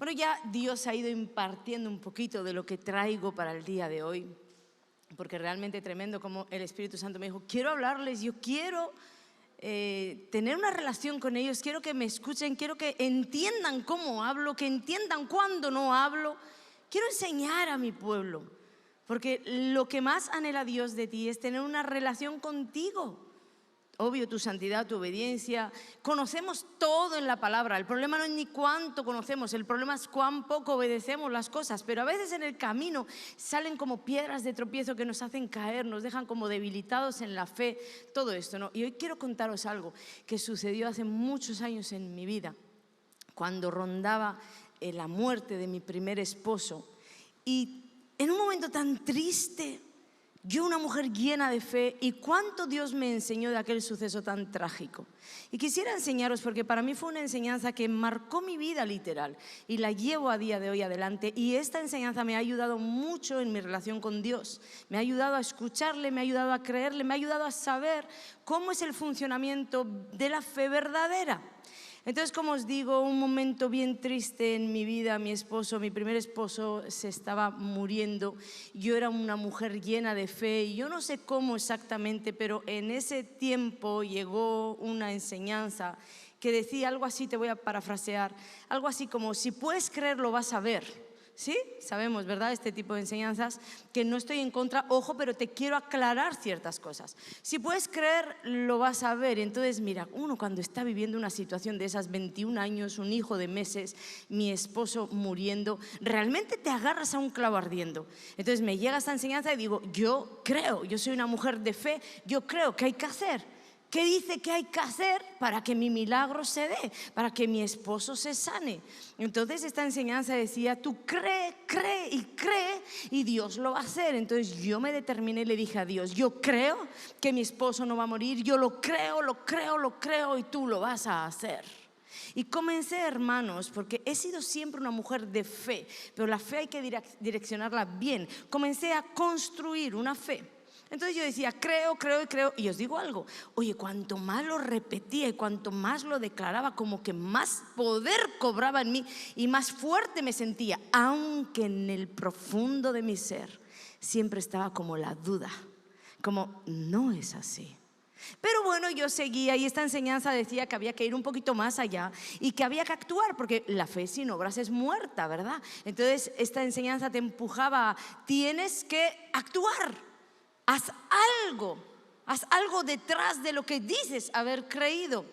Bueno, ya Dios ha ido impartiendo un poquito de lo que traigo para el día de hoy, porque realmente tremendo como el Espíritu Santo me dijo, quiero hablarles, yo quiero tener una relación con ellos, quiero que me escuchen, quiero que entiendan cómo hablo, que entiendan cuándo no hablo, quiero enseñar a mi pueblo, porque lo que más anhela Dios de ti es tener una relación contigo. Obvio, tu santidad, tu obediencia. Conocemos todo en la palabra. El problema no es ni cuánto conocemos, el problema es cuán poco obedecemos las cosas. Pero a veces en el camino salen como piedras de tropiezo que nos hacen caer, nos dejan como debilitados en la fe, todo esto, ¿no? Y hoy quiero contaros algo que sucedió hace muchos años en mi vida, cuando rondaba la muerte de mi primer esposo. Y en un momento tan triste, yo, una mujer llena de fe, y cuánto Dios me enseñó de aquel suceso tan trágico. Y quisiera enseñaros, porque para mí fue una enseñanza que marcó mi vida literal y la llevo a día de hoy adelante, y esta enseñanza me ha ayudado mucho en mi relación con Dios. Me ha ayudado a escucharle, me ha ayudado a creerle, me ha ayudado a saber cómo es el funcionamiento de la fe verdadera. Entonces, como os digo, un momento bien triste en mi vida, mi primer esposo se estaba muriendo. Yo era una mujer llena de fe y yo no sé cómo exactamente, pero en ese tiempo llegó una enseñanza que decía algo así, te voy a parafrasear, algo así como, si puedes creer lo vas a ver. ¿Sí? Sabemos, ¿verdad? Este tipo de enseñanzas, que no estoy en contra, ojo, pero te quiero aclarar ciertas cosas. Si puedes creer, lo vas a ver. Entonces, mira, uno cuando está viviendo una situación de esas, 21 años, un hijo de meses, mi esposo muriendo, realmente te agarras a un clavo ardiendo. Entonces me llega esta enseñanza y digo, yo creo, yo soy una mujer de fe, yo creo que hay que hacer. ¿Qué dice que hay que hacer para que mi milagro se dé? Para que mi esposo se sane. Entonces esta enseñanza decía, tú cree y Dios lo va a hacer. Entonces yo me determiné y le dije a Dios, yo creo que mi esposo no va a morir, yo lo creo y tú lo vas a hacer. Y comencé, hermanos, porque he sido siempre una mujer de fe, pero la fe hay que direccionarla bien. Comencé a construir una fe. Entonces yo decía, creo, y os digo algo, oye, cuanto más lo repetía y cuanto más lo declaraba, como que más poder cobraba en mí y más fuerte me sentía, aunque en el profundo de mi ser siempre estaba como la duda, como no es así. Pero bueno, yo seguía, y esta enseñanza decía que había que ir un poquito más allá y que había que actuar, porque la fe sin obras es muerta, ¿verdad? Entonces esta enseñanza te empujaba a, tienes que actuar. Haz algo detrás de lo que dices haber creído.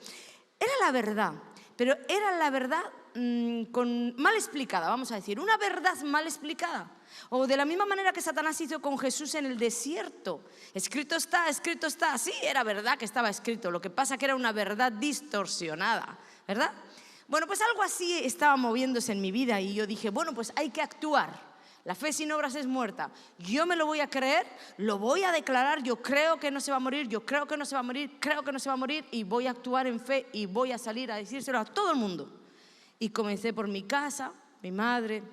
Era la verdad, pero era la verdad mal explicada, vamos a decir, una verdad mal explicada. O de la misma manera que Satanás hizo con Jesús en el desierto. Escrito está, sí, era verdad que estaba escrito, lo que pasa que era una verdad distorsionada, ¿verdad? Bueno, pues algo así estaba moviéndose en mi vida y yo dije, bueno, pues hay que actuar. La fe sin obras es muerta. Yo me lo voy a creer, lo voy a declarar, yo creo que no se va a morir, yo creo que no se va a morir, creo que no se va a morir, y voy a actuar en fe y voy a salir a decírselo a todo el mundo. Y comencé por mi casa, mi madre,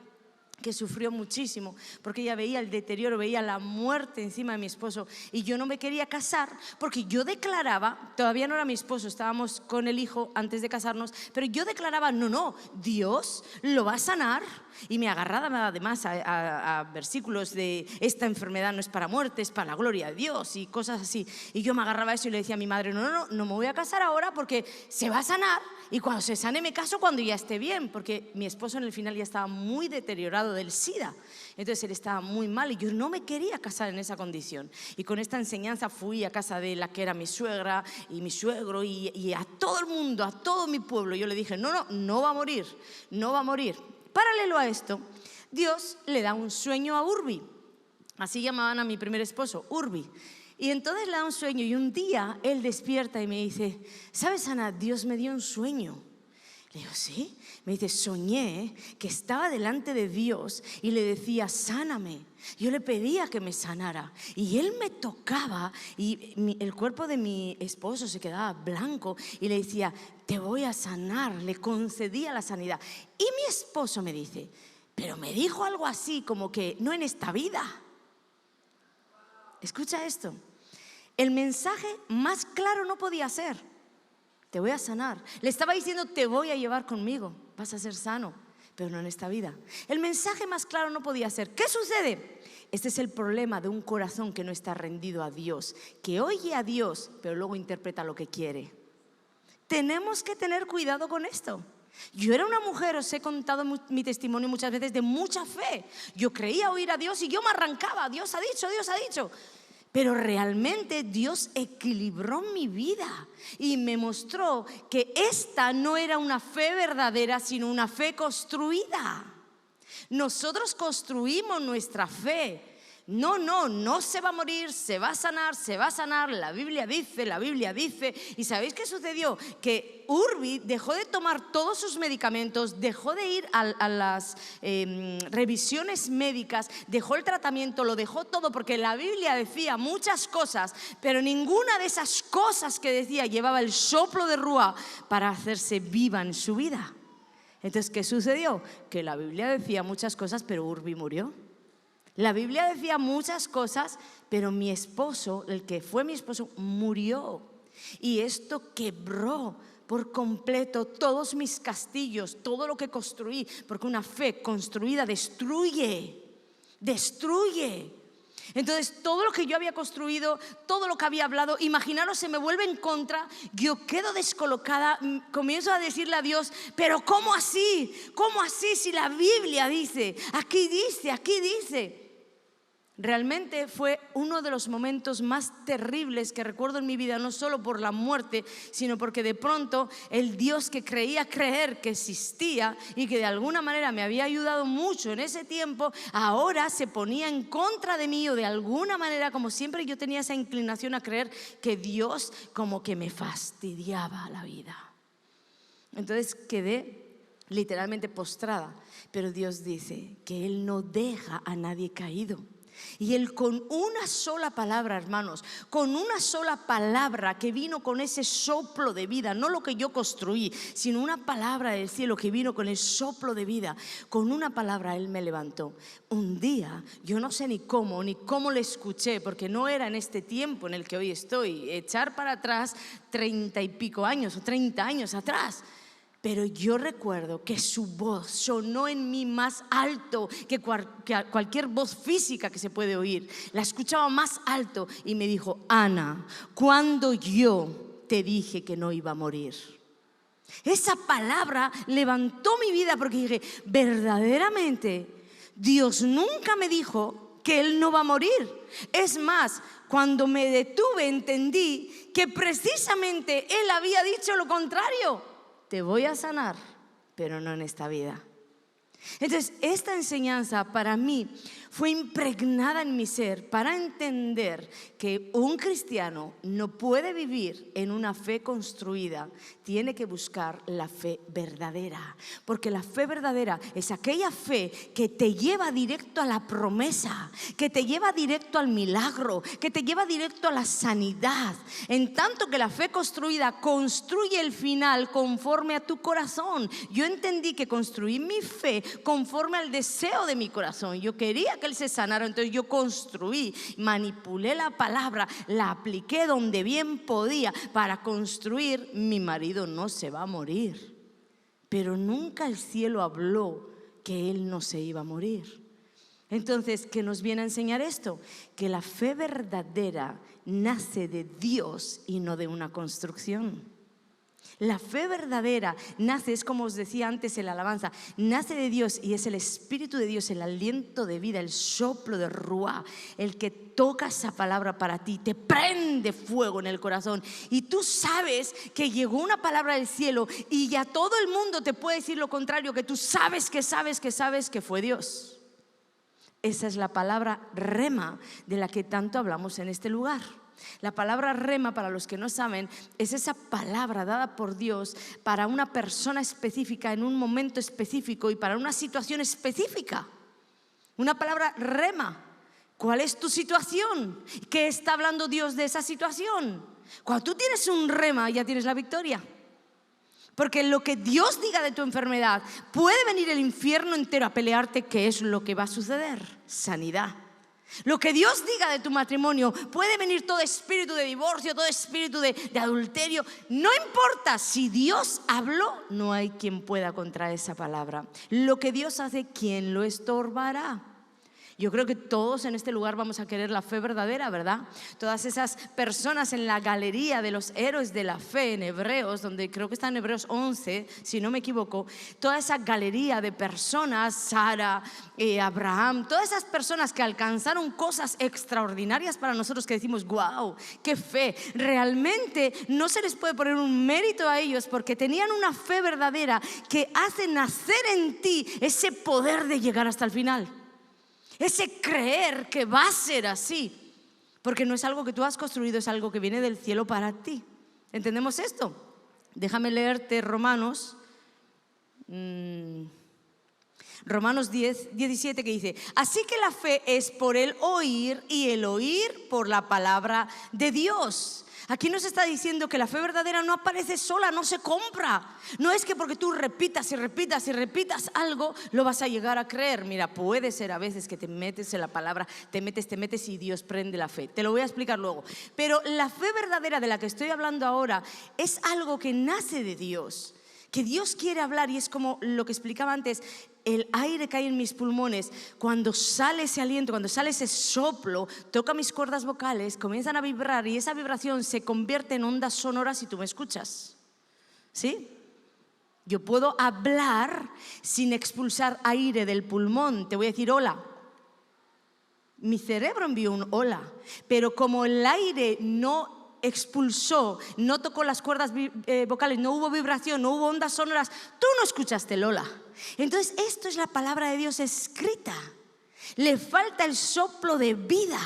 que sufrió muchísimo porque ella veía el deterioro, veía la muerte encima de mi esposo, y yo no me quería casar porque yo declaraba, todavía no era mi esposo, estábamos con el hijo antes de casarnos, pero yo declaraba, no, Dios lo va a sanar. Y me agarraba además a versículos de esta enfermedad no es para muerte, es para la gloria de Dios y cosas así. Y yo me agarraba a eso y le decía a mi madre, no me voy a casar ahora porque se va a sanar, y cuando se sane me caso cuando ya esté bien, porque mi esposo en el final ya estaba muy deteriorado del SIDA. Entonces él estaba muy mal y yo no me quería casar en esa condición. Y con esta enseñanza fui a casa de la que era mi suegra y mi suegro, y a todo el mundo, a todo mi pueblo, yo le dije, no va a morir, no va a morir. Paralelo a esto, Dios le da un sueño a Urbi. Así llamaban a mi primer esposo, Urbi. Y entonces le da un sueño, y un día él despierta y me dice, ¿sabes, Ana? Dios me dio un sueño. Le digo, ¿sí? Me dice, soñé que estaba delante de Dios y le decía, sáname. Yo le pedía que me sanara y él me tocaba, y el cuerpo de mi esposo se quedaba blanco, y le decía, te voy a sanar. Le concedía la sanidad. Y mi esposo me dice, pero me dijo algo así como que no en esta vida. Escucha esto, el mensaje más claro no podía ser, te voy a sanar. Le estaba diciendo, te voy a llevar conmigo, vas a ser sano. pero no en esta vida. El mensaje más claro no podía ser: ¿qué sucede? Este es el problema de un corazón que no está rendido a Dios, que oye a Dios, pero luego interpreta lo que quiere. Tenemos que tener cuidado con esto. Yo era una mujer, os he contado mi testimonio muchas veces, de mucha fe. Yo creía oír a Dios y yo me arrancaba: Dios ha dicho, Dios ha dicho. Pero realmente Dios equilibró mi vida y me mostró que esta no era una fe verdadera, sino una fe construida. Nosotros construimos nuestra fe. No se va a morir, se va a sanar, la Biblia dice. ¿Y sabéis qué sucedió? Que Urbi dejó de tomar todos sus medicamentos, dejó de ir a las revisiones médicas, dejó el tratamiento, lo dejó todo, porque la Biblia decía muchas cosas, pero ninguna de esas cosas que decía llevaba el soplo de Ruá para hacerse viva en su vida. Entonces, ¿qué sucedió? Que la Biblia decía muchas cosas, pero Urbi murió. La Biblia decía muchas cosas, pero mi esposo, el que fue mi esposo, murió. Y esto quebró por completo todos mis castillos, todo lo que construí, porque una fe construida destruye. Entonces, todo lo que yo había construido, todo lo que había hablado, imaginaros, se me vuelve en contra. Yo quedo descolocada, comienzo a decirle a Dios: pero ¿cómo así? ¿Cómo así si la Biblia dice? Aquí dice. Realmente fue uno de los momentos más terribles que recuerdo en mi vida, no solo por la muerte, sino porque de pronto el Dios que creía creer que existía y que de alguna manera me había ayudado mucho en ese tiempo, ahora se ponía en contra de mí, o de alguna manera, como siempre yo tenía esa inclinación a creer que Dios como que me fastidiaba la vida. Entonces quedé literalmente postrada, pero Dios dice que Él no deja a nadie caído. Y Él, con una sola palabra, hermanos, con una sola palabra que vino con ese soplo de vida, no lo que yo construí, sino una palabra del cielo que vino con el soplo de vida, con una palabra Él me levantó. Un día, yo no sé ni cómo le escuché, porque no era en este tiempo en el que hoy estoy, echar para atrás 30 y pico años o 30 años atrás. Pero yo recuerdo que su voz sonó en mí más alto que cualquier voz física que se puede oír. La escuchaba más alto y me dijo: Ana, ¿cuándo yo te dije que no iba a morir? Esa palabra levantó mi vida, porque dije: verdaderamente Dios nunca me dijo que Él no va a morir. Es más, cuando me detuve entendí que precisamente Él había dicho lo contrario: te voy a sanar, pero no en esta vida. Entonces, esta enseñanza para mí fue impregnada en mi ser para entender que un cristiano no puede vivir en una fe construida, tiene que buscar la fe verdadera, porque la fe verdadera es aquella fe que te lleva directo a la promesa, que te lleva directo al milagro, que te lleva directo a la sanidad, en tanto que la fe construida construye el final conforme a tu corazón. Yo entendí que construí mi fe conforme al deseo de mi corazón. Yo quería que Él se sanara, entonces yo construí, manipulé la palabra, la apliqué donde bien podía para construir: mi marido no se va a morir. Pero nunca el cielo habló que él no se iba a morir. Entonces, ¿qué nos viene a enseñar esto? Que la fe verdadera nace de Dios y no de una construcción. La fe verdadera nace, es como os decía antes en la alabanza, nace de Dios y es el Espíritu de Dios, el aliento de vida, el soplo de Ruá, el que toca esa palabra para ti, te prende fuego en el corazón y tú sabes que llegó una palabra del cielo y ya todo el mundo te puede decir lo contrario, que tú sabes que fue Dios. Esa es la palabra rema de la que tanto hablamos en este lugar. La palabra rema, para los que no saben, es esa palabra dada por Dios para una persona específica en un momento específico y para una situación específica. Una palabra rema. ¿Cuál es tu situación? ¿Qué está hablando Dios de esa situación? Cuando tú tienes un rema, ya tienes la victoria. Porque lo que Dios diga de tu enfermedad, puede venir el infierno entero a pelearte. ¿Qué es lo que va a suceder? Sanidad. Lo que Dios diga de tu matrimonio, puede venir todo espíritu de divorcio, todo espíritu de adulterio. No importa, si Dios habló, no hay quien pueda contra esa palabra. Lo que Dios hace, ¿quién lo estorbará? Yo creo que todos en este lugar vamos a querer la fe verdadera, ¿verdad? Todas esas personas en la galería de los héroes de la fe en Hebreos, donde creo que está en Hebreos 11, si no me equivoco, toda esa galería de personas, Sara, Abraham, todas esas personas que alcanzaron cosas extraordinarias para nosotros, que decimos, wow, qué fe. Realmente no se les puede poner un mérito a ellos, porque tenían una fe verdadera que hace nacer en ti ese poder de llegar hasta el final. Ese creer que va a ser así, porque no es algo que tú has construido, es algo que viene del cielo para ti. ¿Entendemos esto? Déjame leerte Romanos 10, 17, que dice: así que la fe es por el oír y el oír por la palabra de Dios. Aquí nos está diciendo que la fe verdadera no aparece sola, no se compra. No es que porque tú repitas y repitas y repitas algo, lo vas a llegar a creer. Mira, puede ser a veces que te metes en la palabra, te metes y Dios prende la fe. Te lo voy a explicar luego. Pero la fe verdadera de la que estoy hablando ahora es algo que nace de Dios, que Dios quiere hablar, y es como lo que explicaba antes. El aire que hay en mis pulmones, cuando sale ese aliento, cuando sale ese soplo, toca mis cuerdas vocales, comienzan a vibrar, y esa vibración se convierte en ondas sonoras y tú me escuchas. ¿Sí? Yo puedo hablar sin expulsar aire del pulmón. Te voy a decir hola. Mi cerebro envió un hola, pero como el aire no expulsó, no tocó las cuerdas vocales, no hubo vibración, no hubo ondas sonoras, tú no escuchaste el hola. Entonces esto es la palabra de Dios escrita. Le falta el soplo de vida,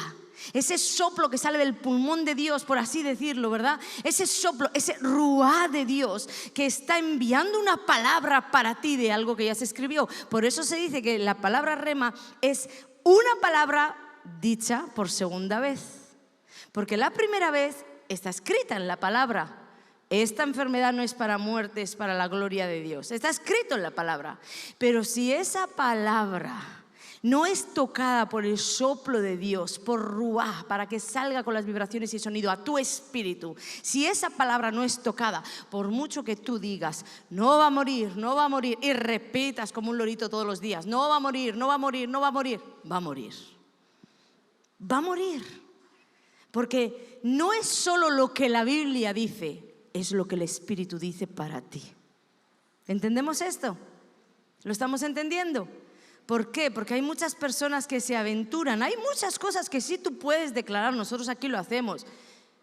ese soplo que sale del pulmón de Dios, por así decirlo, ¿verdad? Ese soplo, ese ruá de Dios que está enviando una palabra para ti de algo que ya se escribió. Por eso se dice que la palabra rema es una palabra dicha por segunda vez, porque la primera vez está escrita en la palabra. Esta enfermedad no es para muerte, es para la gloria de Dios. Está escrito en la palabra. Pero si esa palabra no es tocada por el soplo de Dios, por ruá, para que salga con las vibraciones y sonido a tu espíritu, si esa palabra no es tocada, por mucho que tú digas, no va a morir, no va a morir, y repitas como un lorito todos los días, no va a morir, no va a morir, no va a morir, va a morir. Va a morir. Porque no es solo lo que la Biblia dice, es lo que el Espíritu dice para ti. ¿Entendemos esto? ¿Lo estamos entendiendo? ¿Por qué? Porque hay muchas personas que se aventuran. Hay muchas cosas que sí tú puedes declarar, nosotros aquí lo hacemos.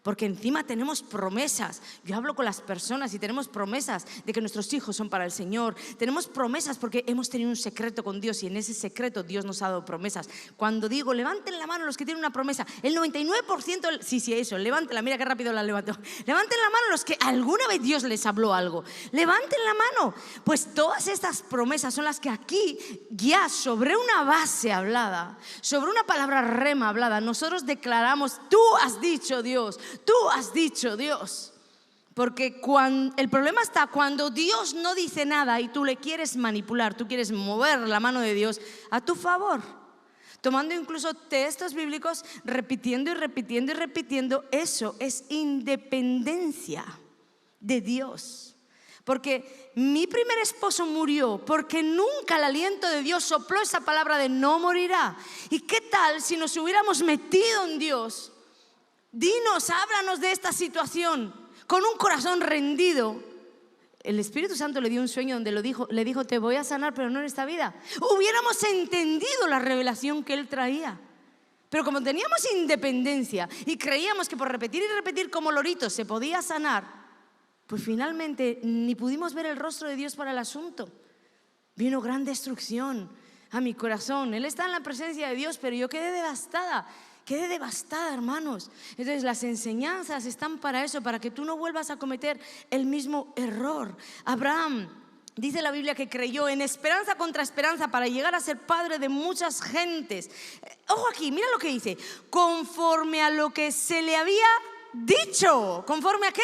Porque encima tenemos promesas. Yo hablo con las personas y tenemos promesas de que nuestros hijos son para el Señor. Tenemos promesas porque hemos tenido un secreto con Dios, y en ese secreto Dios nos ha dado promesas. Cuando digo levanten la mano los que tienen una promesa, el 99%, sí, eso, levantenla, mira qué rápido la levanto. Levanten la mano los que alguna vez Dios les habló algo. Levanten la mano. Pues todas estas promesas son las que aquí, ya sobre una base hablada, sobre una palabra rema hablada, nosotros declaramos: tú has dicho, Dios. Tú has dicho, Dios. Porque el problema está cuando Dios no dice nada y tú le quieres manipular, tú quieres mover la mano de Dios a tu favor, tomando incluso textos bíblicos, repitiendo y repitiendo y repitiendo. Eso es independencia de Dios. Porque mi primer esposo murió porque nunca el aliento de Dios sopló esa palabra de no morirá. ¿Y qué tal si nos hubiéramos metido en Dios? Dinos, háblanos de esta situación con un corazón rendido. El Espíritu Santo le dio un sueño donde le dijo: te voy a sanar, pero no en esta vida. Hubiéramos entendido la revelación que él traía. Pero como teníamos independencia y creíamos que por repetir y repetir como loritos se podía sanar, pues finalmente ni pudimos ver el rostro de Dios para el asunto. Vino gran destrucción a mi corazón. Él está en la presencia de Dios, pero yo quedé devastada. Quedé devastada, hermanos. Entonces las enseñanzas están para eso, para que tú no vuelvas a cometer el mismo error. Abraham, dice la Biblia, que creyó en esperanza contra esperanza para llegar a ser padre de muchas gentes. Ojo aquí, mira lo que dice: conforme a lo que se le había dicho. ¿Conforme a qué?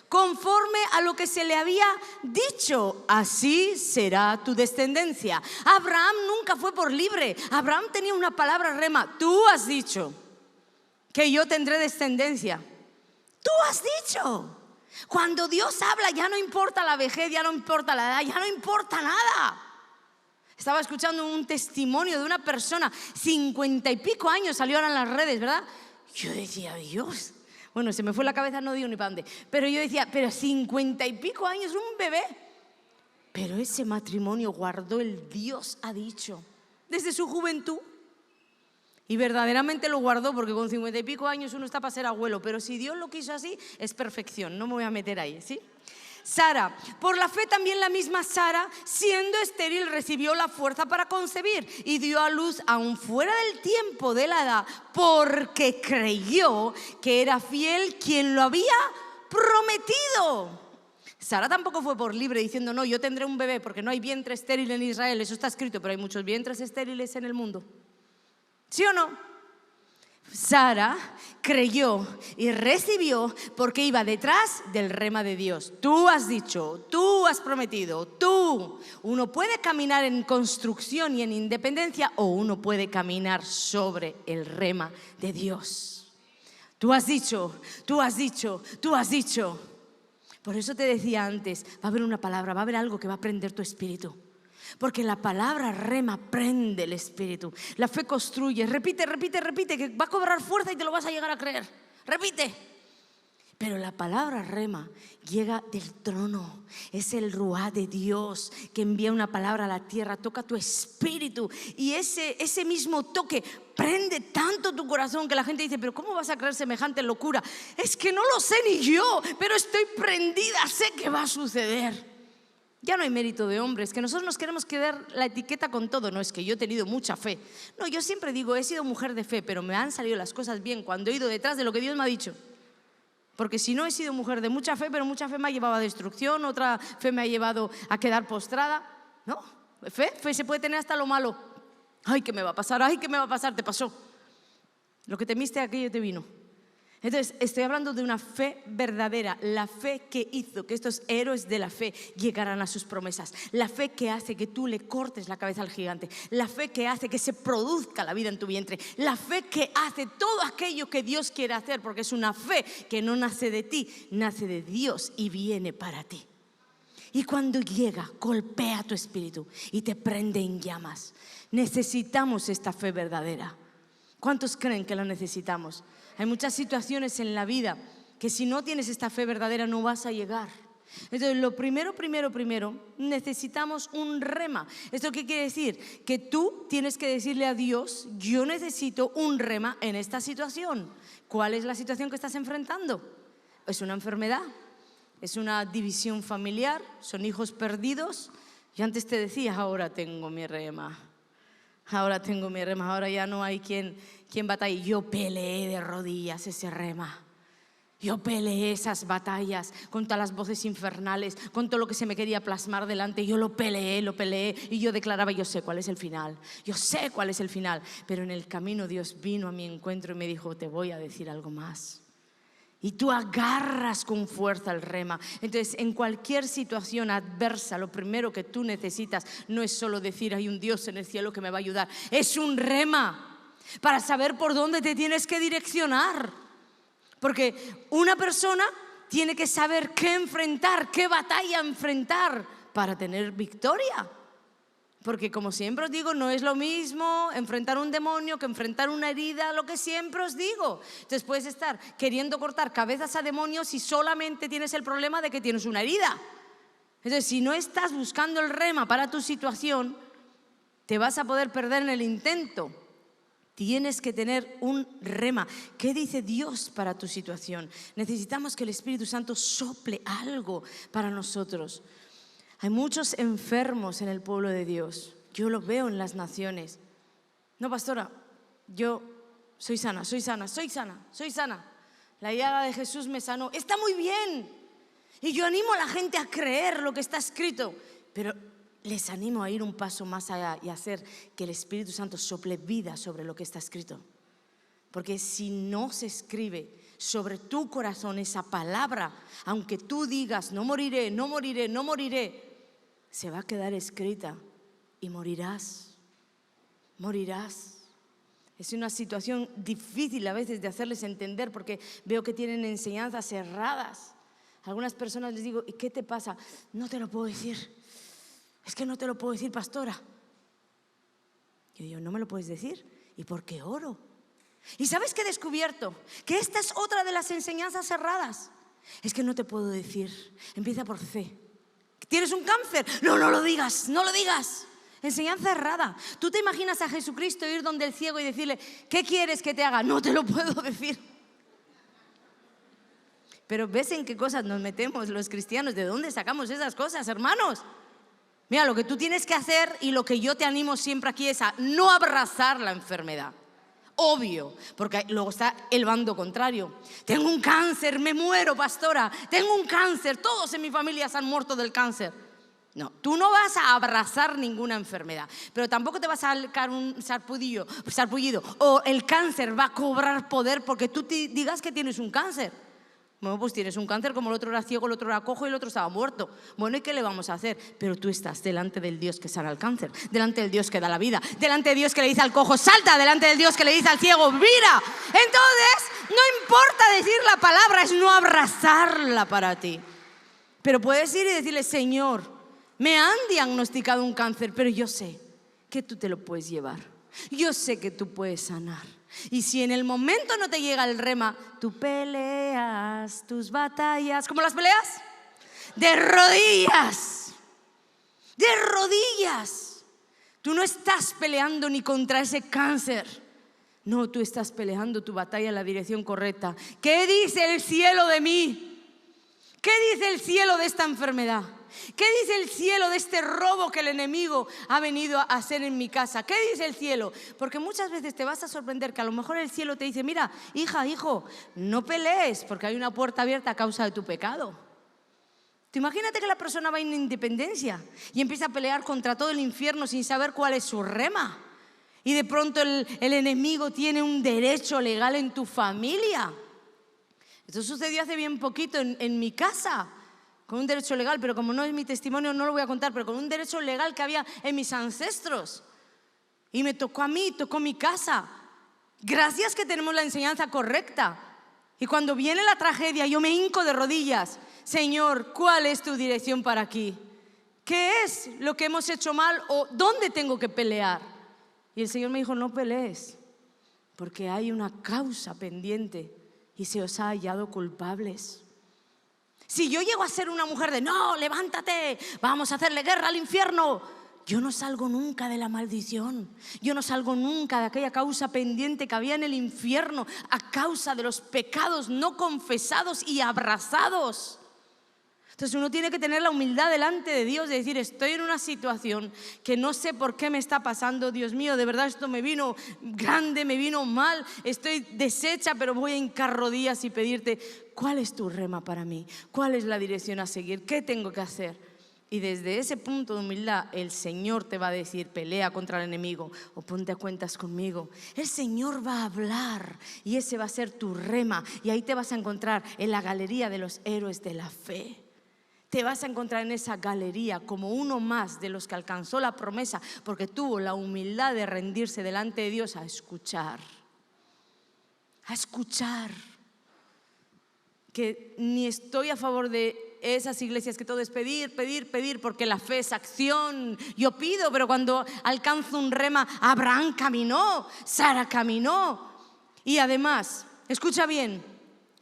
conforme a lo que se le había dicho, así será tu descendencia. Abraham nunca fue por libre. Abraham tenía una palabra rema. Tú has dicho que yo tendré descendencia. Tú has dicho. Cuando Dios habla ya no importa la vejez, ya no importa la edad, ya no importa nada. Estaba escuchando un testimonio de una persona, 50 y pico años, salió ahora en las redes, ¿verdad? Yo decía, Dios, bueno, se me fue la cabeza, no digo ni para dónde, pero yo decía, pero 50 y pico años, un bebé. Pero ese matrimonio guardó el Dios ha dicho desde su juventud. Y verdaderamente lo guardó, porque con 50 y pico años uno está para ser abuelo. Pero si Dios lo quiso así, es perfección. No me voy a meter ahí, ¿sí? Sara, por la fe también la misma Sara, siendo estéril, recibió la fuerza para concebir y dio a luz aún fuera del tiempo de la edad, porque creyó que era fiel quien lo había prometido. Sara tampoco fue por libre diciendo, no, yo tendré un bebé, porque no hay vientre estéril en Israel. Eso está escrito, pero hay muchos vientres estériles en el mundo. ¿Sí o no? Sara creyó y recibió porque iba detrás del rema de Dios. Tú has dicho, tú has prometido, tú. Uno puede caminar en construcción y en independencia, o uno puede caminar sobre el rema de Dios. Tú has dicho, tú has dicho, tú has dicho. Por eso te decía antes, va a haber una palabra, va a haber algo que va a prender tu espíritu. Porque la palabra rema prende el espíritu. La fe construye. Repite, repite, repite, que va a cobrar fuerza y te lo vas a llegar a creer. Repite. Pero la palabra rema llega del trono. Es el ruá de Dios que envía una palabra a la tierra, toca tu espíritu. Y ese mismo toque prende tanto tu corazón que la gente dice, pero ¿cómo vas a creer semejante locura? Es que no lo sé ni yo, pero estoy prendida, sé que va a suceder. Ya no hay mérito de hombres, que nosotros nos queremos quedar la etiqueta con todo. No, es que yo he tenido mucha fe. No, yo siempre digo, he sido mujer de fe, pero me han salido las cosas bien cuando he ido detrás de lo que Dios me ha dicho. Porque si no, he sido mujer de mucha fe, pero mucha fe me ha llevado a destrucción, otra fe me ha llevado a quedar postrada. No, fe se puede tener hasta lo malo. Ay, ¿qué me va a pasar? Ay, ¿qué me va a pasar? Te pasó. Lo que temiste, aquello te vino. Entonces, estoy hablando de una fe verdadera, la fe que hizo que estos héroes de la fe llegaran a sus promesas, la fe que hace que tú le cortes la cabeza al gigante, la fe que hace que se produzca la vida en tu vientre, la fe que hace todo aquello que Dios quiere hacer, porque es una fe que no nace de ti, nace de Dios y viene para ti. Y cuando llega, golpea tu espíritu y te prende en llamas. Necesitamos esta fe verdadera. ¿Cuántos creen que la necesitamos? Hay muchas situaciones en la vida que si no tienes esta fe verdadera no vas a llegar. Entonces, lo primero, necesitamos un rema. ¿Esto qué quiere decir? Que tú tienes que decirle a Dios, yo necesito un rema en esta situación. ¿Cuál es la situación que estás enfrentando? ¿Es una enfermedad? ¿Es una división familiar? ¿Son hijos perdidos? Yo antes te decía, ahora tengo mi rema. Ahora tengo mi rema, ahora ya no hay quien batalle. Yo peleé de rodillas ese rema. Yo peleé esas batallas contra las voces infernales, con todo lo que se me quería plasmar delante. Yo lo peleé y yo declaraba, yo sé cuál es el final. Yo sé cuál es el final. Pero en el camino Dios vino a mi encuentro y me dijo, te voy a decir algo más. Y tú agarras con fuerza el rema. Entonces, en cualquier situación adversa, lo primero que tú necesitas no es solo decir, hay un Dios en el cielo que me va a ayudar. Es un rema para saber por dónde te tienes que direccionar. Porque una persona tiene que saber qué enfrentar, qué batalla enfrentar para tener victoria. Porque como siempre os digo, no es lo mismo enfrentar un demonio que enfrentar una herida, lo que siempre os digo. Entonces puedes estar queriendo cortar cabezas a demonios si solamente tienes el problema de que tienes una herida. Entonces, si no estás buscando el rema para tu situación, te vas a poder perder en el intento. Tienes que tener un rema. ¿Qué dice Dios para tu situación? Necesitamos que el Espíritu Santo sople algo para nosotros. Hay muchos enfermos en el pueblo de Dios. Yo lo veo en las naciones. No, pastora, yo soy sana. La llaga de Jesús me sanó. Está muy bien. Y yo animo a la gente a creer lo que está escrito. Pero les animo a ir un paso más allá y a hacer que el Espíritu Santo sople vida sobre lo que está escrito. Porque si no se escribe, sobre tu corazón esa palabra, aunque tú digas no moriré, no moriré, no moriré, se va a quedar escrita y morirás, morirás. Es una situación difícil a veces de hacerles entender porque veo que tienen enseñanzas cerradas. A algunas personas les digo, ¿y qué te pasa? No te lo puedo decir. Es que no te lo puedo decir, pastora. Yo digo, ¿no me lo puedes decir? ¿Y por qué oro? ¿Y sabes qué he descubierto? Que esta es otra de las enseñanzas cerradas. Es que no te puedo decir. Empieza por C. ¿Tienes un cáncer? No, no lo digas, no lo digas. Enseñanza errada. ¿Tú te imaginas a Jesucristo ir donde el ciego y decirle, ¿qué quieres que te haga? No te lo puedo decir. Pero ¿ves en qué cosas nos metemos los cristianos? ¿De dónde sacamos esas cosas, hermanos? Mira, lo que tú tienes que hacer y lo que yo te animo siempre aquí es a no abrazar la enfermedad. Obvio, porque luego está el bando contrario. Tengo un cáncer, me muero, pastora. Tengo un cáncer, todos en mi familia se han muerto del cáncer. No, tú no vas a abrazar ninguna enfermedad, pero tampoco te vas a sacar un sarpullido o el cáncer va a cobrar poder porque tú te digas que tienes un cáncer. Bueno, pues tienes un cáncer como el otro era ciego, el otro era cojo y el otro estaba muerto. Bueno, ¿y qué le vamos a hacer? Pero tú estás delante del Dios que sana el cáncer, delante del Dios que da la vida, delante del Dios que le dice al cojo, salta, delante del Dios que le dice al ciego, mira. Entonces, no importa decir la palabra, es no abrazarla para ti. Pero puedes ir y decirle, Señor, me han diagnosticado un cáncer, pero yo sé que tú te lo puedes llevar. Yo sé que tú puedes sanar. Y si en el momento no te llega el rema, tú peleas tus batallas. ¿Cómo las peleas? De rodillas. De rodillas. Tú no estás peleando ni contra ese cáncer. No, tú estás peleando tu batalla en la dirección correcta. ¿Qué dice el cielo de mí? ¿Qué dice el cielo de esta enfermedad? ¿Qué dice el cielo de este robo que el enemigo ha venido a hacer en mi casa? ¿Qué dice el cielo? Porque muchas veces te vas a sorprender que a lo mejor el cielo te dice, mira, hija, hijo, no pelees porque hay una puerta abierta a causa de tu pecado. Te imagínate que la persona va en independencia y empieza a pelear contra todo el infierno sin saber cuál es su rema. Y de pronto el enemigo tiene un derecho legal en tu familia. Esto sucedió hace bien poquito en mi casa. Con un derecho legal, pero como no es mi testimonio no lo voy a contar, pero con un derecho legal que había en mis ancestros. Y me tocó a mí, tocó mi casa. Gracias que tenemos la enseñanza correcta. Y cuando viene la tragedia yo me hinco de rodillas. Señor, ¿cuál es tu dirección para aquí? ¿Qué es lo que hemos hecho mal o dónde tengo que pelear? Y el Señor me dijo, no pelees, porque hay una causa pendiente y se os ha hallado culpables. Si yo llego a ser una mujer de no, levántate, vamos a hacerle guerra al infierno, yo no salgo nunca de la maldición. Yo no salgo nunca de aquella causa pendiente que había en el infierno a causa de los pecados no confesados y abrazados. Entonces uno tiene que tener la humildad delante de Dios de decir, estoy en una situación que no sé por qué me está pasando, Dios mío, de verdad esto me vino grande, me vino mal, estoy deshecha, pero voy a hincar rodillas y pedirte, ¿cuál es tu rema para mí? ¿Cuál es la dirección a seguir? ¿Qué tengo que hacer? Y desde ese punto de humildad el Señor te va a decir, pelea contra el enemigo o ponte a cuentas conmigo. El Señor va a hablar y ese va a ser tu rema y ahí te vas a encontrar en la galería de los héroes de la fe. Te vas a encontrar en esa galería como uno más de los que alcanzó la promesa porque tuvo la humildad de rendirse delante de Dios a escuchar. A escuchar. Que ni estoy a favor de esas iglesias que todo es pedir, pedir, pedir porque la fe es acción. Yo pido, pero cuando alcanzo un rema, Abraham caminó, Sara caminó. Y además, escucha bien,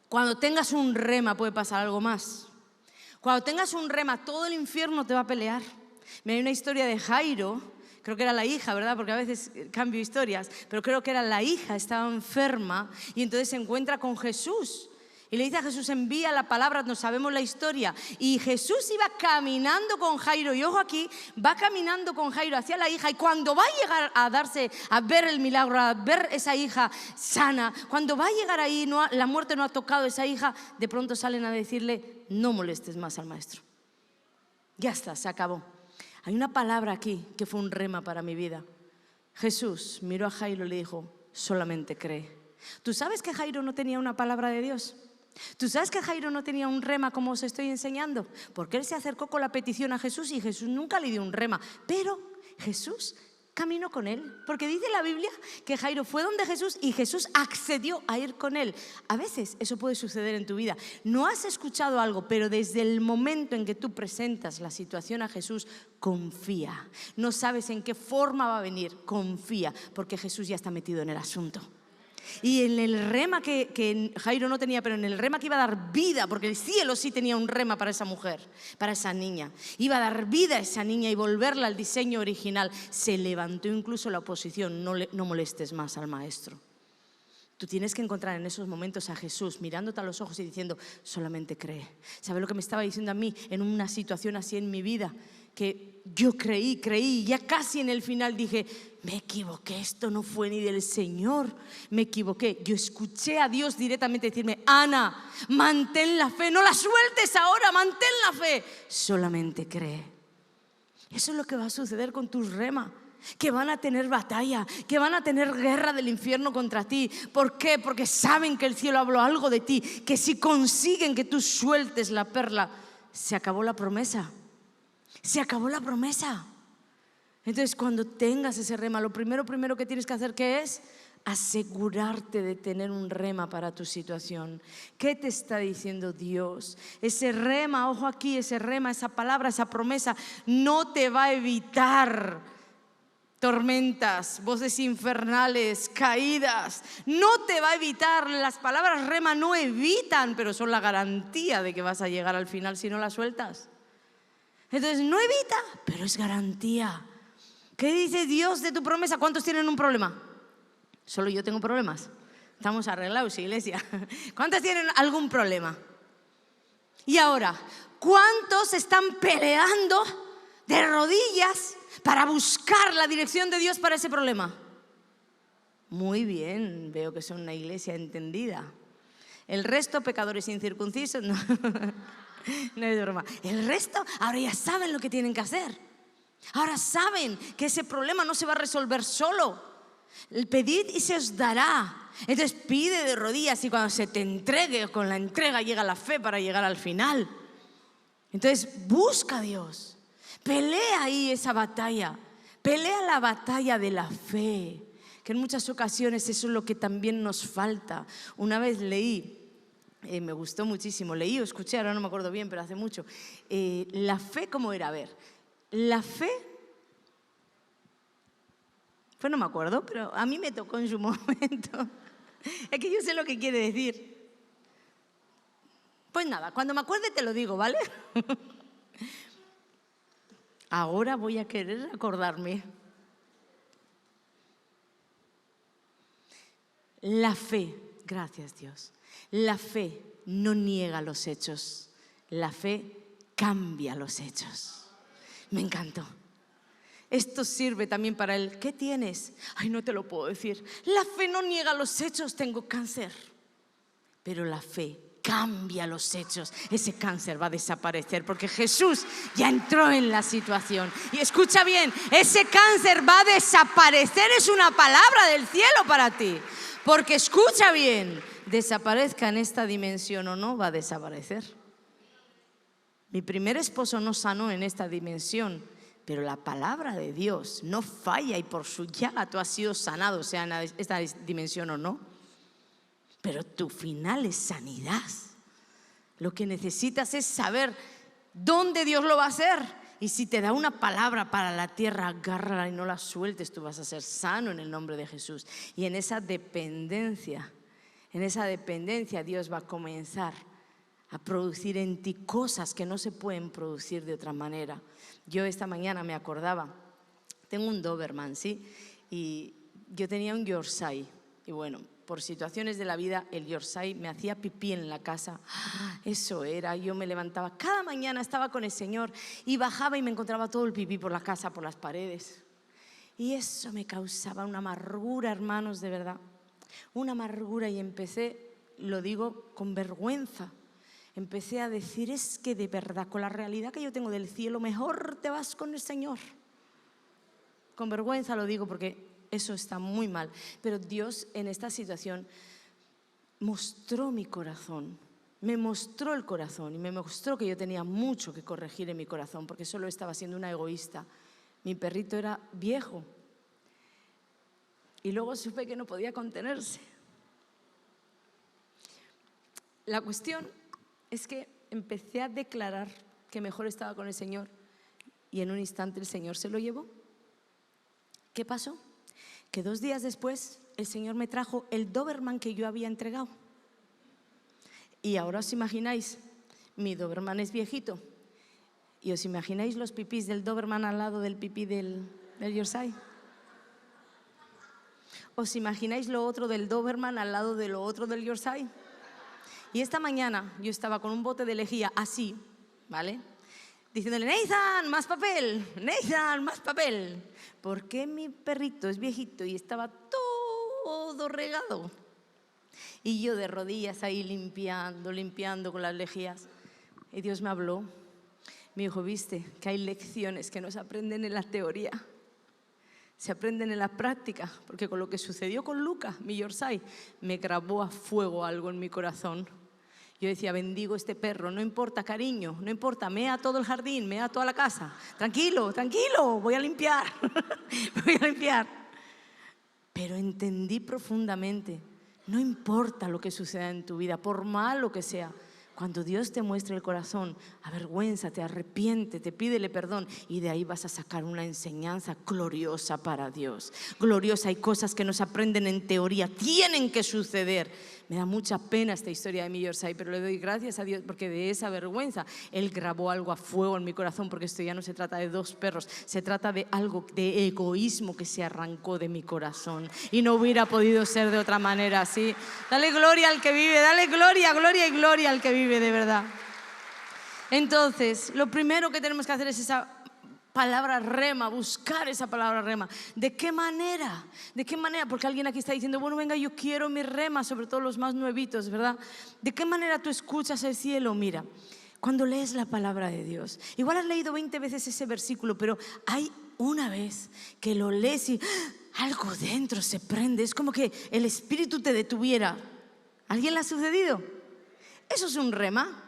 cuando tengas un rema puede pasar algo más. Cuando tengas un rema, todo el infierno te va a pelear. Me hay una historia de Jairo, creo que era la hija, ¿verdad? Porque a veces cambio historias, pero creo que era la hija, estaba enferma y entonces se encuentra con Jesús. Y le dice a Jesús, envía la palabra, no sabemos la historia. Y Jesús iba caminando con Jairo, y ojo aquí, va caminando con Jairo hacia la hija. Y cuando va a llegar a ver el milagro, a ver esa hija sana, cuando va a llegar ahí, la muerte no ha tocado a esa hija, de pronto salen a decirle, no molestes más al maestro. Ya está, se acabó. Hay una palabra aquí que fue un rema para mi vida. Jesús miró a Jairo y le dijo, solamente cree. ¿Tú sabes que Jairo no tenía una palabra de Dios? ¿Tú sabes que Jairo no tenía un rema como os estoy enseñando? Porque él se acercó con la petición a Jesús y Jesús nunca le dio un rema. Pero Jesús caminó con él, porque dice la Biblia que Jairo fue donde Jesús y Jesús accedió a ir con él. A veces eso puede suceder en tu vida. No has escuchado algo, pero desde el momento en que tú presentas la situación a Jesús, confía. No sabes en qué forma va a venir, confía, porque Jesús ya está metido en el asunto. Y en el rema que Jairo no tenía, pero en el rema que iba a dar vida, porque el cielo sí tenía un rema para esa mujer, para esa niña, iba a dar vida a esa niña y volverla al diseño original. Se levantó incluso la oposición. No molestes más al maestro. Tú tienes que encontrar en esos momentos a Jesús mirándote a los ojos y diciendo, solamente cree. ¿Sabes lo que me estaba diciendo a mí en una situación así en mi vida? Que yo creí y ya casi en el final dije, me equivoqué, esto no fue ni del Señor, me equivoqué. Yo escuché a Dios directamente decirme, Ana, mantén la fe, no la sueltes ahora, mantén la fe, solamente cree. Eso es lo que va a suceder con tus remas, que van a tener batalla, que van a tener guerra del infierno contra ti. ¿Por qué? Porque saben que el cielo habló algo de ti, que si consiguen que tú sueltes la perla, se acabó la promesa. Se acabó la promesa. Entonces, cuando tengas ese rema, lo primero que tienes que hacer, ¿qué es? Asegurarte de tener un rema para tu situación. ¿Qué te está diciendo Dios? Ese rema, ojo aquí, ese rema, esa palabra, esa promesa, no te va a evitar tormentas, voces infernales, caídas. No te va a evitar. Las palabras rema no evitan, pero son la garantía de que vas a llegar al final si no las sueltas. Entonces no evita, pero es garantía. ¿Qué dice Dios de tu promesa? ¿Cuántos tienen un problema? Solo yo tengo problemas. Estamos arreglados, iglesia. ¿Cuántos tienen algún problema? Y ahora, ¿cuántos están peleando de rodillas para buscar la dirección de Dios para ese problema? Muy bien, veo que son una iglesia entendida. El resto, pecadores incircuncisos, no. No es broma. El resto ahora ya saben lo que tienen que hacer. Ahora saben que ese problema no se va a resolver solo. Pedid y se os dará. Entonces pide de rodillas y cuando se te entregue, con la entrega llega la fe para llegar al final. Entonces busca a Dios. Pelea ahí esa batalla. Pelea la batalla de la fe, que en muchas ocasiones eso es lo que también nos falta. Una vez leí, me gustó muchísimo, leí o escuché, ahora no me acuerdo bien, pero hace mucho. La fe, ¿cómo era? A ver, la fe, pues no me acuerdo, pero a mí me tocó en su momento. Es que yo sé lo que quiere decir. Pues nada, cuando me acuerde te lo digo, ¿vale? Ahora voy a querer acordarme. La fe, gracias Dios. La fe no niega los hechos, la fe cambia los hechos. Me encantó. Esto sirve también para el ¿qué tienes? Ay, no te lo puedo decir. La fe no niega los hechos, tengo cáncer. Pero la fe cambia los hechos. Ese cáncer va a desaparecer porque Jesús ya entró en la situación. Y escucha bien, ese cáncer va a desaparecer. Es una palabra del cielo para ti. Porque escucha bien, desaparezca en esta dimensión o no, va a desaparecer. Mi primer esposo no sanó en esta dimensión, pero la palabra de Dios no falla y por su llaga tú has sido sanado, sea en esta dimensión o no. Pero tu final es sanidad. Lo que necesitas es saber dónde Dios lo va a hacer. Y si te da una palabra para la tierra, agárrala y no la sueltes, tú vas a ser sano en el nombre de Jesús. Y en esa dependencia Dios va a comenzar a producir en ti cosas que no se pueden producir de otra manera. Yo esta mañana me acordaba, tengo un Doberman, ¿sí? Y yo tenía un Yorkshire. Y bueno, por situaciones de la vida, el Yorkshire me hacía pipí en la casa. Eso era, yo me levantaba cada mañana, estaba con el Señor y bajaba y me encontraba todo el pipí por la casa, por las paredes. Y eso me causaba una amargura, hermanos, de verdad. Una amargura, y empecé, lo digo con vergüenza, empecé a decir, es que de verdad, con la realidad que yo tengo del cielo, mejor te vas con el Señor. Con vergüenza lo digo porque eso está muy mal. Pero Dios en esta situación mostró mi corazón, me mostró el corazón y me mostró que yo tenía mucho que corregir en mi corazón porque solo estaba siendo una egoísta. Mi perrito era viejo y luego supe que no podía contenerse. La cuestión es que empecé a declarar que mejor estaba con el Señor y en un instante el Señor se lo llevó. ¿Qué pasó? Que 2 días después el Señor me trajo el Doberman que yo había entregado. Y ahora os imagináis, mi Doberman es viejito. ¿Y os imagináis los pipís del Doberman al lado del pipí del Yorkshire? ¿Os imagináis lo otro del Doberman al lado de lo otro del Yorkshire? Y esta mañana yo estaba con un bote de lejía así, ¿vale? Diciéndole, Nathan, más papel, Nathan, más papel. Porque mi perrito es viejito y estaba todo regado. Y yo de rodillas ahí limpiando con las lejías. Y Dios me habló. Me dijo, viste que hay lecciones que no se aprenden en la teoría, se aprenden en la práctica. Porque con lo que sucedió con Luca, mi Yorkshire, me grabó a fuego algo en mi corazón. Yo decía, bendigo este perro, no importa cariño, no importa, mea todo el jardín, mea toda la casa. Tranquilo, tranquilo, voy a limpiar, voy a limpiar. Pero entendí profundamente, no importa lo que suceda en tu vida, por malo que sea, cuando Dios te muestre el corazón, avergüénzate, arrepiéntete, pídele perdón y de ahí vas a sacar una enseñanza gloriosa para Dios. Gloriosa, hay cosas que no se aprenden en teoría, tienen que suceder. Me da mucha pena esta historia de mi Yorkshire, pero le doy gracias a Dios porque de esa vergüenza Él grabó algo a fuego en mi corazón, porque esto ya no se trata de 2 perros, se trata de algo de egoísmo que se arrancó de mi corazón y no hubiera podido ser de otra manera así. Dale gloria al que vive, dale gloria, gloria y gloria al que vive de verdad. Entonces, lo primero que tenemos que hacer es esa palabra rema, buscar esa palabra rema. ¿De qué manera? ¿De qué manera? Porque alguien aquí está diciendo, bueno, venga, yo quiero mi rema, sobre todo los más nuevitos, ¿verdad? ¿De qué manera tú escuchas el cielo? Mira, cuando lees la palabra de Dios, igual has leído 20 veces ese versículo, pero hay una vez que lo lees y algo dentro se prende, es como que el Espíritu te detuviera. ¿A alguien le ha sucedido? Eso es un rema.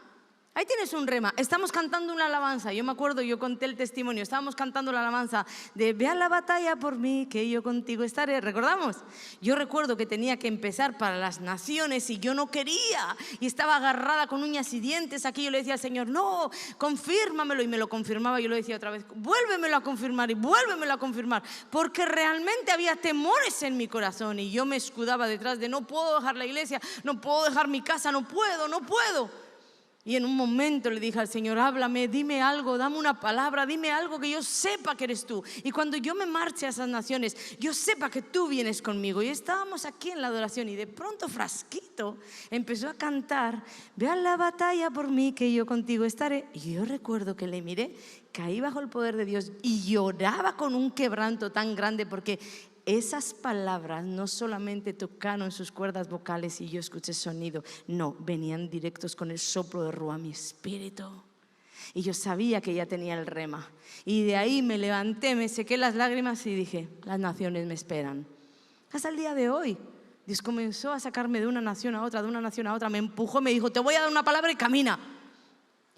Ahí tienes un rema. Estamos cantando una alabanza. Yo me acuerdo, yo conté el testimonio. Estábamos cantando la alabanza de ve a la batalla por mí, que yo contigo estaré. ¿Recordamos? Yo recuerdo que tenía que empezar para las naciones y yo no quería. Y estaba agarrada con uñas y dientes aquí. Yo le decía al Señor, no, confírmamelo. Y me lo confirmaba. Yo lo decía otra vez, vuélvemelo a confirmar y vuélvemelo a confirmar. Porque realmente había temores en mi corazón. Y yo me escudaba detrás de no puedo dejar la iglesia, no puedo dejar mi casa, no puedo. Y en un momento le dije al Señor, háblame, dime algo, dame una palabra, dime algo que yo sepa que eres tú. Y cuando yo me marche a esas naciones, yo sepa que tú vienes conmigo. Y estábamos aquí en la adoración y de pronto Frasquito empezó a cantar, ve a la batalla por mí, que yo contigo estaré. Y yo recuerdo que le miré, caí bajo el poder de Dios y lloraba con un quebranto tan grande porque esas palabras no solamente tocaron sus cuerdas vocales y yo escuché sonido, no, venían directos con el soplo de Ruá, mi espíritu. Y yo sabía que ya tenía el rema. Y de ahí me levanté, me sequé las lágrimas y dije, las naciones me esperan. Hasta el día de hoy, Dios comenzó a sacarme de una nación a otra, me empujó, me dijo, te voy a dar una palabra y camina.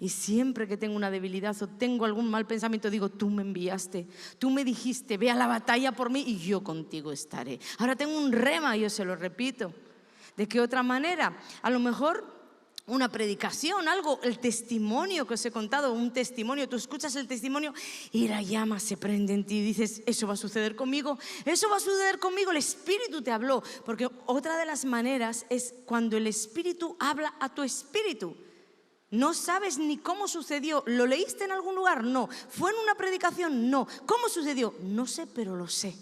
Y siempre que tengo una debilidad o tengo algún mal pensamiento, digo, tú me enviaste, tú me dijiste, ve a la batalla por mí y yo contigo estaré. Ahora tengo un rema, yo se lo repito. ¿De qué otra manera? A lo mejor una predicación, algo, el testimonio que os he contado, un testimonio, tú escuchas el testimonio y la llama se prende en ti y dices, eso va a suceder conmigo, el Espíritu te habló. Porque otra de las maneras es cuando el Espíritu habla a tu espíritu. No sabes ni cómo sucedió. ¿Lo leíste en algún lugar? No. ¿Fue en una predicación? No. ¿Cómo sucedió? No sé, pero lo sé.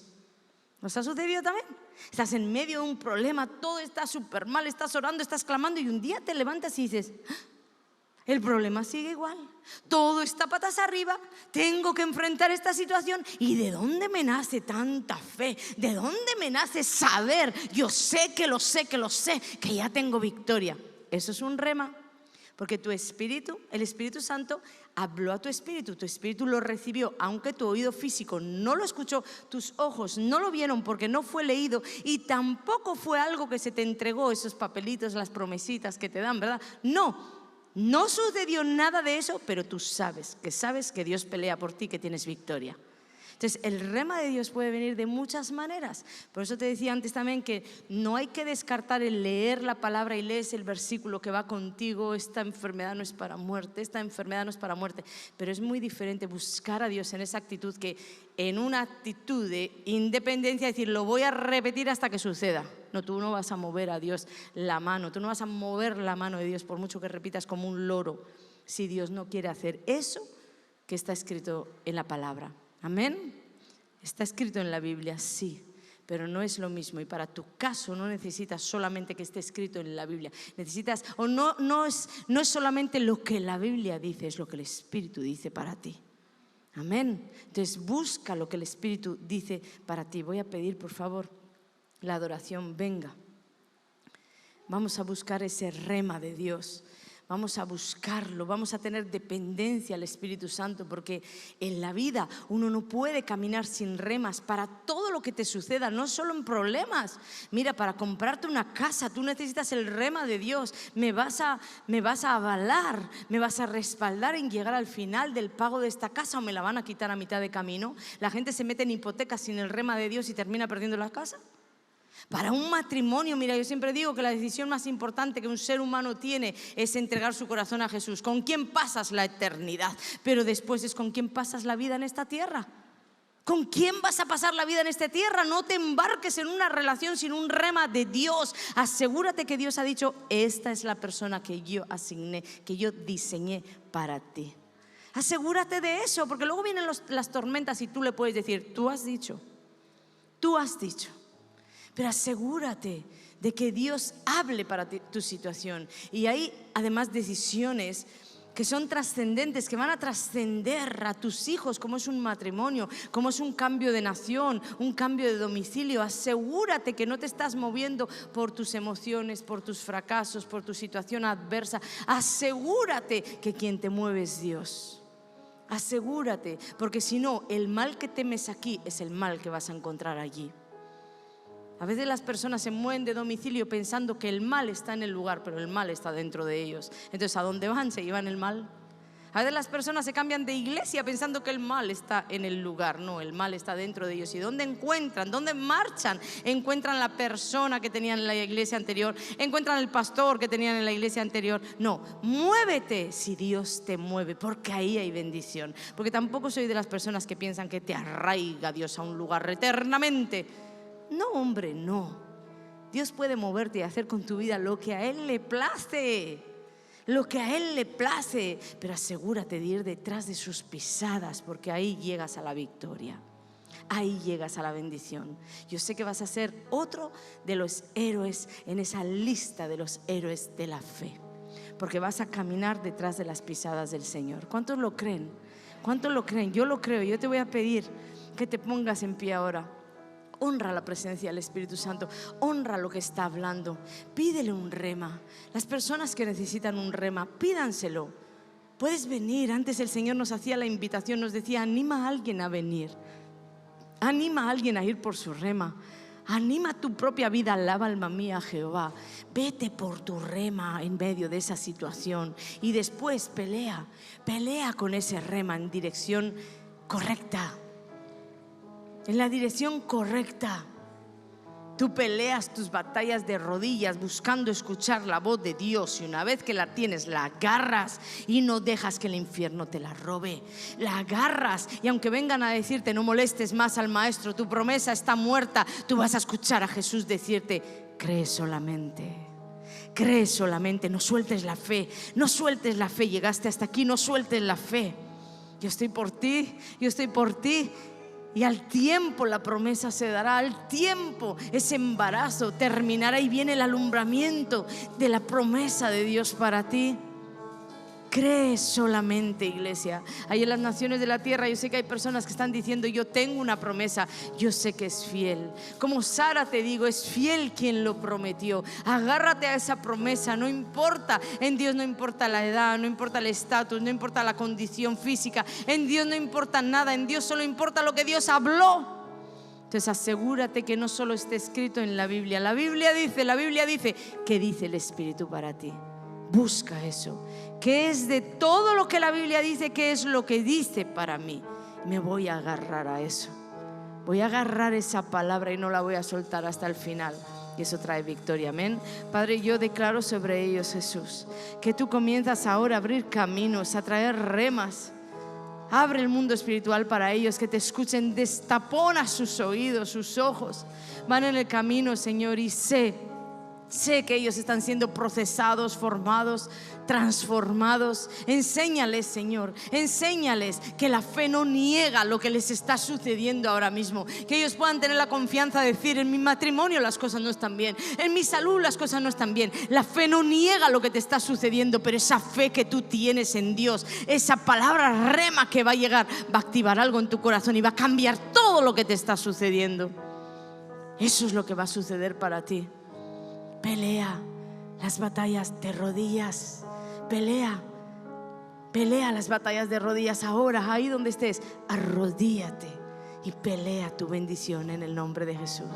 ¿Nos ha sucedido también? Estás en medio de un problema, todo está súper mal, estás orando, estás clamando y un día te levantas y dices, el problema sigue igual, todo está patas arriba, tengo que enfrentar esta situación. ¿Y de dónde me nace tanta fe? ¿De dónde me nace saber? Yo sé que lo sé, que ya tengo victoria. Eso es un rema. Porque tu espíritu, el Espíritu Santo, habló a tu espíritu lo recibió, aunque tu oído físico no lo escuchó, tus ojos no lo vieron porque no fue leído y tampoco fue algo que se te entregó, esos papelitos, las promesitas que te dan, ¿verdad? No sucedió nada de eso, pero tú sabes que Dios pelea por ti, que tienes victoria. Entonces, el rema de Dios puede venir de muchas maneras. Por eso te decía antes también que no hay que descartar el leer la palabra y lees el versículo que va contigo. Esta enfermedad no es para muerte, esta enfermedad no es para muerte. Pero es muy diferente buscar a Dios en esa actitud que en una actitud de independencia, decir, lo voy a repetir hasta que suceda. No, tú no vas a mover a Dios la mano, tú no vas a mover la mano de Dios por mucho que repitas como un loro, si Dios no quiere hacer eso que está escrito en la palabra. Amén. Está escrito en la Biblia, sí, pero no es lo mismo. Y para tu caso no necesitas solamente que esté escrito en la Biblia. Necesitas, o no es solamente lo que la Biblia dice, es lo que el Espíritu dice para ti. Amén. Entonces busca lo que el Espíritu dice para ti. Voy a pedir, por favor, la adoración venga. Vamos a buscar ese rema de Dios. Vamos a buscarlo, vamos a tener dependencia al Espíritu Santo, porque en la vida uno no puede caminar sin remas para todo lo que te suceda, no solo en problemas. Mira, para comprarte una casa tú necesitas el rema de Dios. Me vas a avalar, me vas a respaldar en llegar al final del pago de esta casa, o me la van a quitar a mitad de camino. La gente se mete en hipotecas sin el rema de Dios y termina perdiendo la casa. Para un matrimonio, mira, yo siempre digo que la decisión más importante que un ser humano tiene es entregar su corazón a Jesús. ¿Con quién pasas la eternidad? Pero después es con quién pasas la vida en esta tierra. ¿Con quién vas a pasar la vida en esta tierra? No te embarques en una relación sin un rema de Dios. Asegúrate que Dios ha dicho, esta es la persona que yo asigné, que yo diseñé para ti. Asegúrate de eso, porque luego vienen las tormentas y tú le puedes decir, tú has dicho. Pero asegúrate de que Dios hable para tu situación. Y hay además decisiones que son trascendentes, que van a trascender a tus hijos, como es un matrimonio, como es un cambio de nación, un cambio de domicilio. Asegúrate que no te estás moviendo por tus emociones, por tus fracasos, por tu situación adversa. Asegúrate que quien te mueve es Dios. Asegúrate, porque si no, el mal que temes aquí es el mal que vas a encontrar allí. A veces las personas se mueven de domicilio pensando que el mal está en el lugar, pero el mal está dentro de ellos. Entonces, ¿a dónde van? ¿Se llevan el mal? A veces las personas se cambian de iglesia pensando que el mal está en el lugar. No, el mal está dentro de ellos. ¿Y dónde encuentran? ¿Dónde marchan? Encuentran la persona que tenían en la iglesia anterior, encuentran el pastor que tenían en la iglesia anterior. No, muévete si Dios te mueve, porque ahí hay bendición. Porque tampoco soy de las personas que piensan que te arraiga Dios a un lugar eternamente. No, hombre, no. Dios puede moverte y hacer con tu vida lo que a Él le place. Lo que a Él le place. Pero asegúrate de ir detrás de sus pisadas, porque ahí llegas a la victoria. Ahí llegas a la bendición. Yo sé que vas a ser otro de los héroes en esa lista de los héroes de la fe, porque vas a caminar detrás de las pisadas del Señor. ¿Cuántos lo creen? ¿Cuántos lo creen? Yo lo creo. Yo te voy a pedir que te pongas en pie ahora. Honra la presencia del Espíritu Santo, honra lo que está hablando, pídele un rema. Las personas que necesitan un rema, pídanselo. Puedes venir. Antes el Señor nos hacía la invitación, nos decía, anima a alguien a venir, anima a alguien a ir por su rema. Anima tu propia vida, alaba alma mía a Jehová. Vete por tu rema en medio de esa situación y después pelea con ese rema en dirección correcta. En la dirección correcta. Tú peleas tus batallas de rodillas buscando escuchar la voz de Dios, y una vez que la tienes, la agarras y no dejas que el infierno te la robe. La agarras, y aunque vengan a decirte no molestes más al maestro, tu promesa está muerta, tú vas a escuchar a Jesús decirte, cree solamente. Cree solamente, no sueltes la fe, no sueltes la fe. Llegaste hasta aquí, no sueltes la fe. Yo estoy por ti, yo estoy por ti. Y al tiempo la promesa se dará, al tiempo ese embarazo terminará y viene el alumbramiento de la promesa de Dios para ti. Cree solamente, iglesia. Ahí en las naciones de la tierra yo sé que hay personas que están diciendo: yo tengo una promesa, yo sé que es fiel. Como Sara, te digo, es fiel quien lo prometió. Agárrate a esa promesa, no importa. En Dios no importa la edad, no importa el estatus, no importa la condición física. En Dios no importa nada, en Dios solo importa lo que Dios habló. Entonces asegúrate que no solo esté escrito en la Biblia. La Biblia dice, ¿qué dice el Espíritu para ti? Busca eso. ¿Qué es de todo lo que la Biblia dice? ¿Qué es lo que dice para mí? Me voy a agarrar a eso. Voy a agarrar esa palabra y no la voy a soltar hasta el final. Y eso trae victoria, amén. Padre, yo declaro sobre ellos, Jesús, que tú comienzas ahora a abrir caminos, a traer remas. Abre el mundo espiritual para ellos, que te escuchen. Destapona sus oídos, sus ojos. Van en el camino, Señor, y sé que ellos están siendo procesados, formados, transformados. Enséñales, Señor, enséñales que la fe no niega lo que les está sucediendo ahora mismo. Que ellos puedan tener la confianza de decir: en mi matrimonio las cosas no están bien, en mi salud las cosas no están bien. La fe no niega lo que te está sucediendo, pero esa fe que tú tienes en Dios, esa palabra rema que va a llegar, va a activar algo en tu corazón y va a cambiar todo lo que te está sucediendo. Eso es lo que va a suceder para ti. Pelea las batallas de rodillas. Pelea las batallas de rodillas ahora, ahí donde estés. Arrodíllate y pelea tu bendición en el nombre de Jesús.